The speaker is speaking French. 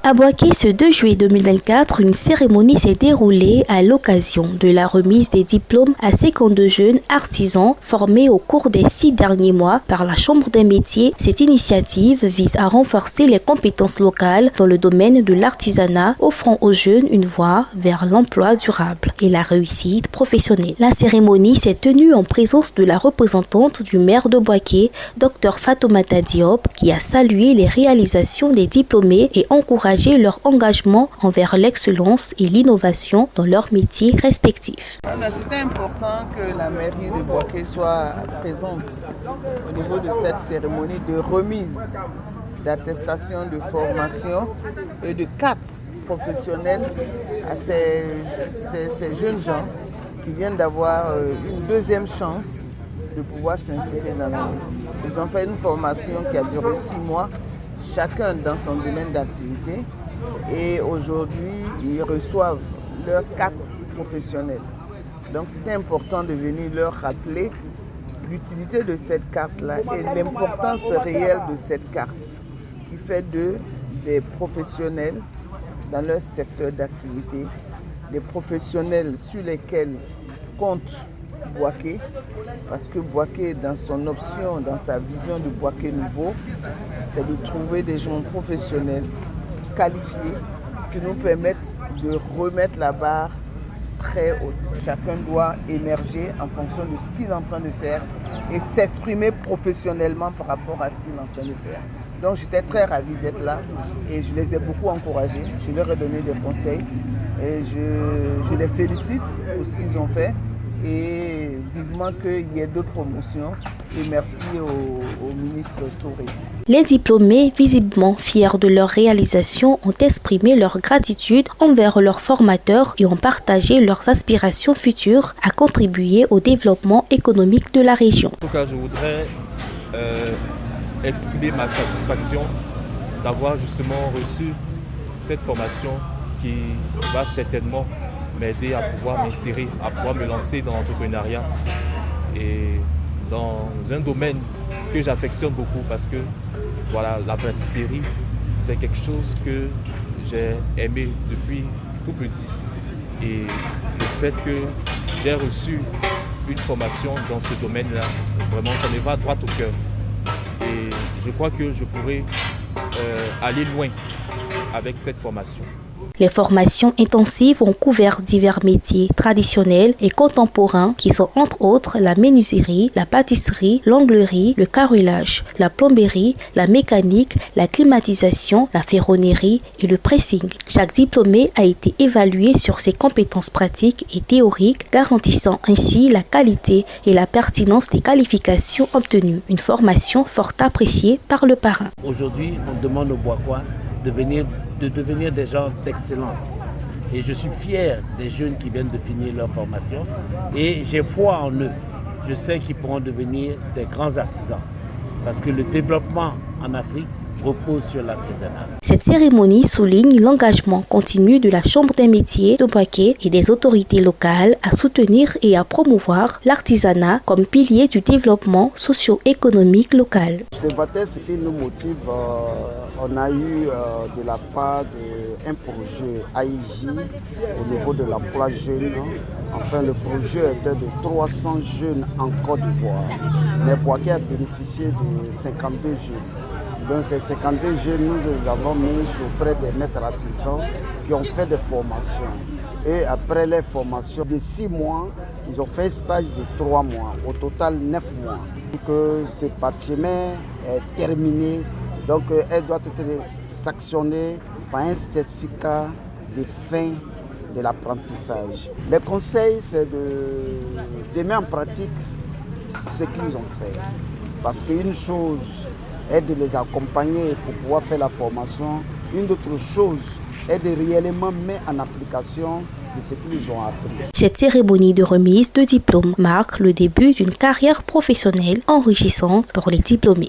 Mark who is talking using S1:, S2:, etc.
S1: À Boaké, ce 2 juillet 2024, une cérémonie s'est déroulée à l'occasion de la remise des diplômes à 52 jeunes artisans formés au cours des 6 derniers mois par la Chambre des métiers. Cette initiative vise à renforcer les compétences locales dans le domaine de l'artisanat, offrant aux jeunes une voie vers l'emploi durable et la réussite professionnelle. La cérémonie s'est tenue en présence de la représentante du maire de Boaké, Dr Fatoumata Diop, qui a salué les réalisations des diplômés et encouragé leur engagement envers l'excellence et l'innovation dans leurs métiers respectifs.
S2: C'était important que la mairie de Boaké soit présente au niveau de cette cérémonie de remise d'attestation de formation et de cartes professionnelles à ces jeunes gens qui viennent d'avoir une deuxième chance de pouvoir s'insérer dans la vie. Ils ont fait une formation qui a duré 6 mois, chacun dans son domaine d'activité, et aujourd'hui ils reçoivent leur carte professionnelle. Donc c'était important de venir leur rappeler l'utilité de cette carte-là et l'importance réelle de cette carte qui fait d'eux des professionnels dans leur secteur d'activité, des professionnels sur lesquels compte Boaké, parce que Boaké, dans son option, dans sa vision de Boaké nouveau, c'est de trouver des gens professionnels, qualifiés, qui nous permettent de remettre la barre très haute. Chacun doit émerger en fonction de ce qu'il est en train de faire et s'exprimer professionnellement par rapport à ce qu'il est en train de faire. Donc j'étais très ravi d'être là et je les ai beaucoup encouragés, je leur ai donné des conseils et je les félicite pour ce qu'ils ont fait. Et vivement qu'il y ait d'autres promotions. Et merci au ministre Touré.
S1: Les diplômés, visiblement fiers de leur réalisation, ont exprimé leur gratitude envers leurs formateurs et ont partagé leurs aspirations futures à contribuer au développement économique de la région.
S3: En tout cas, je voudrais exprimer ma satisfaction d'avoir justement reçu cette formation qui va certainement m'aider à pouvoir m'insérer, à pouvoir me lancer dans l'entrepreneuriat et dans un domaine que j'affectionne beaucoup parce que voilà, la pâtisserie, c'est quelque chose que j'ai aimé depuis tout petit. Et le fait que j'ai reçu une formation dans ce domaine-là, vraiment, ça me va droit au cœur. Et je crois que je pourrais aller loin avec cette formation.
S1: Les formations intensives ont couvert divers métiers traditionnels et contemporains qui sont entre autres la menuiserie, la pâtisserie, l'onglerie, le carrelage, la plomberie, la mécanique, la climatisation, la ferronnerie et le pressing. Chaque diplômé a été évalué sur ses compétences pratiques et théoriques, garantissant ainsi la qualité et la pertinence des qualifications obtenues. Une formation fort appréciée par le parrain.
S4: Aujourd'hui, on demande aux Boakois de devenir des gens d'excellence. Et je suis fier des jeunes qui viennent de finir leur formation et j'ai foi en eux. Je sais qu'ils pourront devenir des grands artisans parce que le développement en Afrique repose sur l'artisanat.
S1: Cette cérémonie souligne l'engagement continu de la Chambre des métiers de Boaké et des autorités locales à soutenir et à promouvoir l'artisanat comme pilier du développement socio-économique local.
S5: Ce matin, ce qui nous motive, on a eu de la part d'un projet AIJ au niveau de l'emploi jeune. Enfin, le projet était de 300 jeunes en Côte d'Ivoire, mais Boaké a bénéficié de 52 jeunes. Donc ces 52 jeunes, nous les avons mis auprès des maîtres artisans qui ont fait des formations. Et après les formations de 6 mois, ils ont fait un stage de 3 mois, au total 9 mois. Donc ce parchemin est terminé, donc elle doit être sanctionnée par un certificat de fin de l'apprentissage. Le conseil, c'est de mettre en pratique ce qu'ils ont fait. Parce qu'une chose est de les accompagner pour pouvoir faire la formation. Une autre chose est de réellement mettre en application de ce qu'ils ont appris.
S1: Cette cérémonie de remise de diplôme marque le début d'une carrière professionnelle enrichissante pour les diplômés.